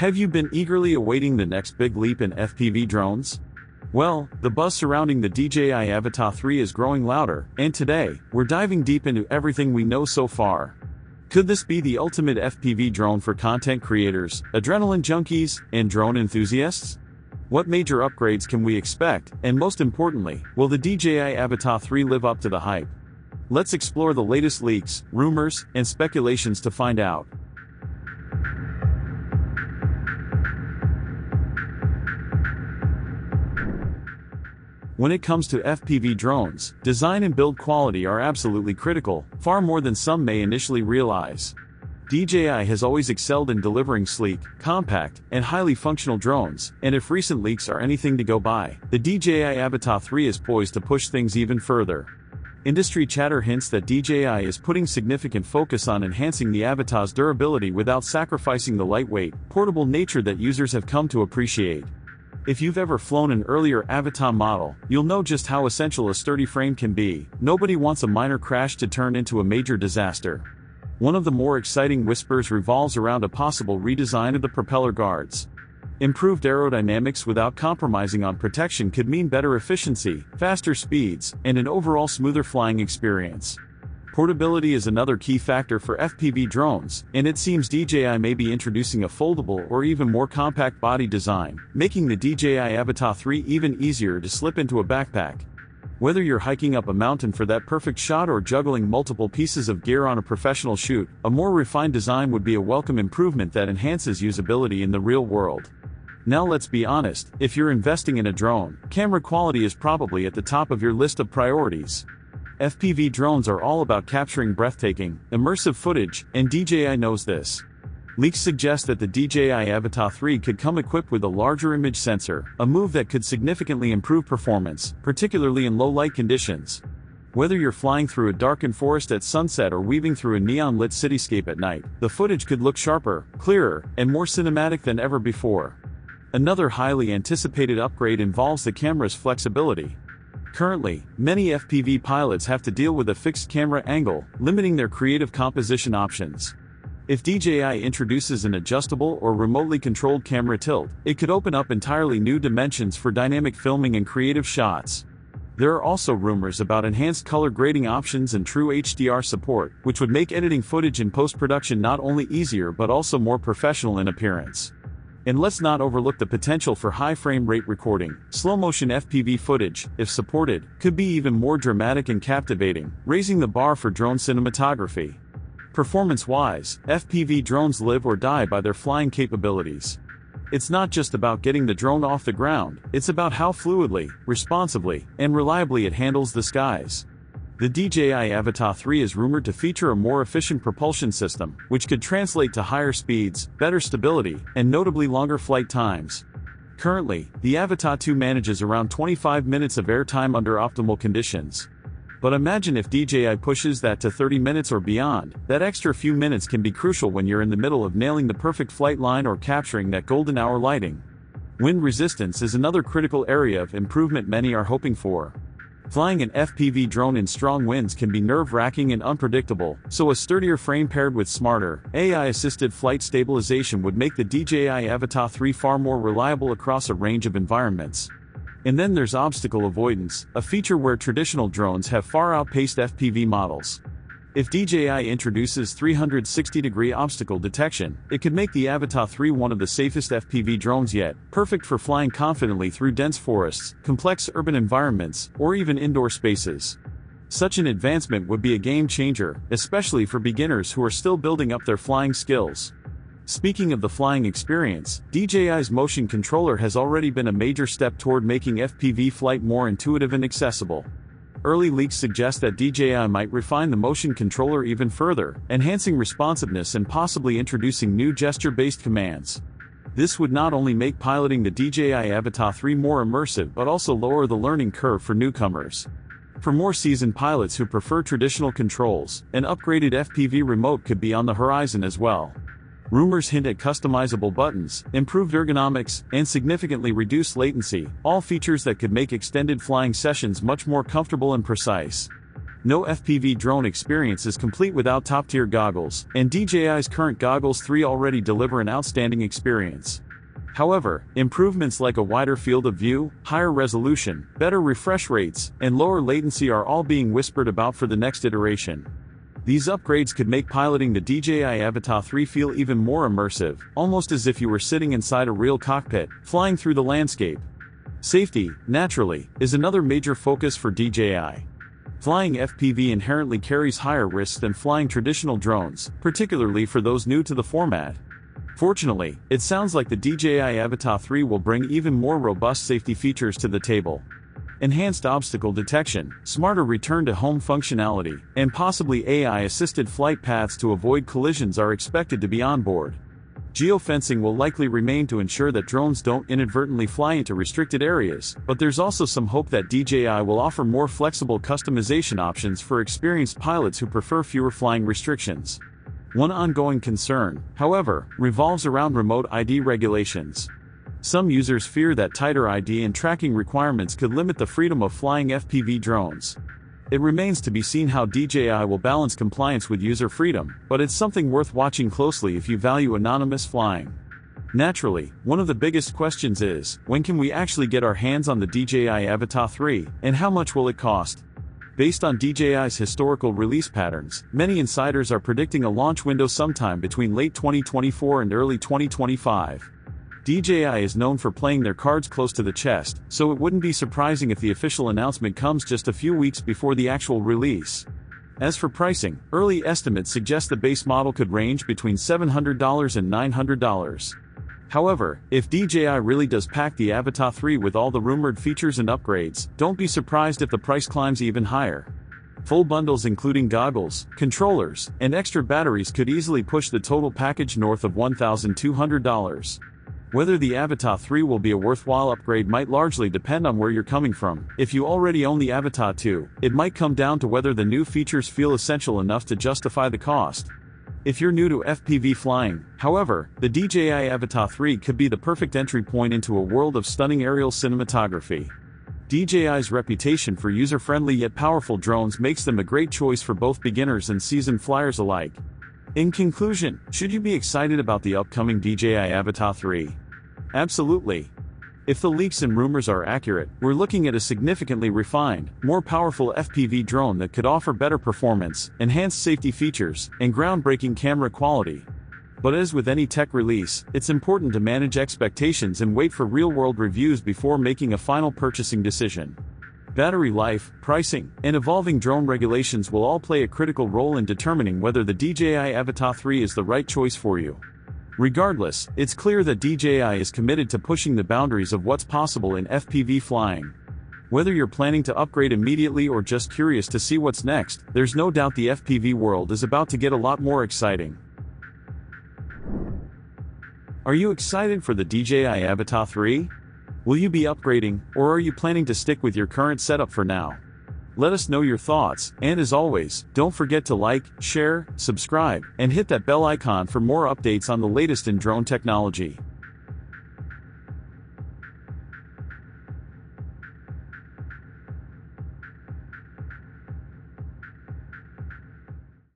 Have you been eagerly awaiting the next big leap in FPV drones? Well, the buzz surrounding the DJI Avata 3 is growing louder, and today, we're diving deep into everything we know so far. Could this be the ultimate FPV drone for content creators, adrenaline junkies, and drone enthusiasts? What major upgrades can we expect, and most importantly, will the DJI Avata 3 live up to the hype? Let's explore the latest leaks, rumors, and speculations to find out. When it comes to FPV drones, design and build quality are absolutely critical, far more than some may initially realize. DJI has always excelled in delivering sleek, compact, and highly functional drones, and if recent leaks are anything to go by, the DJI Avata 3 is poised to push things even further. Industry chatter hints that DJI is putting significant focus on enhancing the Avata's durability without sacrificing the lightweight, portable nature that users have come to appreciate. If you've ever flown an earlier Avata model, you'll know just how essential a sturdy frame can be. Nobody wants a minor crash to turn into a major disaster. One of the more exciting whispers revolves around a possible redesign of the propeller guards. Improved aerodynamics without compromising on protection could mean better efficiency, faster speeds, and an overall smoother flying experience. Portability is another key factor for FPV drones, and it seems DJI may be introducing a foldable or even more compact body design, making the DJI Avata 3 even easier to slip into a backpack. Whether you're hiking up a mountain for that perfect shot or juggling multiple pieces of gear on a professional shoot, a more refined design would be a welcome improvement that enhances usability in the real world. Now let's be honest, if you're investing in a drone, camera quality is probably at the top of your list of priorities. FPV drones are all about capturing breathtaking, immersive footage, and DJI knows this. Leaks suggest that the DJI Avata 3 could come equipped with a larger image sensor, a move that could significantly improve performance, particularly in low-light conditions. Whether you're flying through a darkened forest at sunset or weaving through a neon-lit cityscape at night, the footage could look sharper, clearer, and more cinematic than ever before. Another highly anticipated upgrade involves the camera's flexibility. Currently, many FPV pilots have to deal with a fixed camera angle, limiting their creative composition options. If DJI introduces an adjustable or remotely controlled camera tilt, it could open up entirely new dimensions for dynamic filming and creative shots. There are also rumors about enhanced color grading options and true HDR support, which would make editing footage in post-production not only easier but also more professional in appearance. And let's not overlook the potential for high frame rate recording. Slow-motion FPV footage, if supported, could be even more dramatic and captivating, raising the bar for drone cinematography. Performance-wise, FPV drones live or die by their flying capabilities. It's not just about getting the drone off the ground, it's about how fluidly, responsively, and reliably it handles the skies. The DJI Avata 3 is rumored to feature a more efficient propulsion system, which could translate to higher speeds, better stability, and notably longer flight times. Currently, the Avata 2 manages around 25 minutes of airtime under optimal conditions. But imagine if DJI pushes that to 30 minutes or beyond. That extra few minutes can be crucial when you're in the middle of nailing the perfect flight line or capturing that golden hour lighting. Wind resistance is another critical area of improvement many are hoping for. Flying an FPV drone in strong winds can be nerve-wracking and unpredictable, so a sturdier frame paired with smarter, AI-assisted flight stabilization would make the DJI Avata 3 far more reliable across a range of environments. And then there's obstacle avoidance, a feature where traditional drones have far outpaced FPV models. If DJI introduces 360-degree obstacle detection, it could make the Avata 3 one of the safest FPV drones yet, perfect for flying confidently through dense forests, complex urban environments, or even indoor spaces. Such an advancement would be a game-changer, especially for beginners who are still building up their flying skills. Speaking of the flying experience, DJI's motion controller has already been a major step toward making FPV flight more intuitive and accessible. Early leaks suggest that DJI might refine the motion controller even further, enhancing responsiveness and possibly introducing new gesture-based commands. This would not only make piloting the DJI Avata 3 more immersive but also lower the learning curve for newcomers. For more seasoned pilots who prefer traditional controls, an upgraded FPV remote could be on the horizon as well. Rumors hint at customizable buttons, improved ergonomics, and significantly reduced latency, all features that could make extended flying sessions much more comfortable and precise. No FPV drone experience is complete without top-tier goggles, and DJI's current Goggles 3 already deliver an outstanding experience. However, improvements like a wider field of view, higher resolution, better refresh rates, and lower latency are all being whispered about for the next iteration. These upgrades could make piloting the DJI Avata 3 feel even more immersive, almost as if you were sitting inside a real cockpit, flying through the landscape. Safety, naturally, is another major focus for DJI. Flying FPV inherently carries higher risks than flying traditional drones, particularly for those new to the format. Fortunately, it sounds like the DJI Avata 3 will bring even more robust safety features to the table. Enhanced obstacle detection, smarter return-to-home functionality, and possibly AI-assisted flight paths to avoid collisions are expected to be on board. Geofencing will likely remain to ensure that drones don't inadvertently fly into restricted areas, but there's also some hope that DJI will offer more flexible customization options for experienced pilots who prefer fewer flying restrictions. One ongoing concern, however, revolves around remote ID regulations. Some users fear that tighter ID and tracking requirements could limit the freedom of flying FPV drones. It remains to be seen how DJI will balance compliance with user freedom, but it's something worth watching closely if you value anonymous flying. Naturally, one of the biggest questions is, when can we actually get our hands on the DJI Avata 3, and how much will it cost? Based on DJI's historical release patterns, many insiders are predicting a launch window sometime between late 2024 and early 2025. DJI is known for playing their cards close to the chest, so it wouldn't be surprising if the official announcement comes just a few weeks before the actual release. As for pricing, early estimates suggest the base model could range between $700 and $900. However, if DJI really does pack the Avata 3 with all the rumored features and upgrades, don't be surprised if the price climbs even higher. Full bundles including goggles, controllers, and extra batteries could easily push the total package north of $1,200. Whether the Avata 3 will be a worthwhile upgrade might largely depend on where you're coming from. If you already own the Avata 2, it might come down to whether the new features feel essential enough to justify the cost. If you're new to FPV flying, however, the DJI Avata 3 could be the perfect entry point into a world of stunning aerial cinematography. DJI's reputation for user-friendly yet powerful drones makes them a great choice for both beginners and seasoned flyers alike. In conclusion, should you be excited about the upcoming DJI Avata 3? Absolutely. If the leaks and rumors are accurate, we're looking at a significantly refined, more powerful FPV drone that could offer better performance, enhanced safety features, and groundbreaking camera quality. But as with any tech release, it's important to manage expectations and wait for real-world reviews before making a final purchasing decision. Battery life, pricing, and evolving drone regulations will all play a critical role in determining whether the DJI Avata 3 is the right choice for you. Regardless, it's clear that DJI is committed to pushing the boundaries of what's possible in FPV flying. Whether you're planning to upgrade immediately or just curious to see what's next, there's no doubt the FPV world is about to get a lot more exciting. Are you excited for the DJI Avata 3? Will you be upgrading, or are you planning to stick with your current setup for now? Let us know your thoughts, and as always, don't forget to like, share, subscribe, and hit that bell icon for more updates on the latest in drone technology.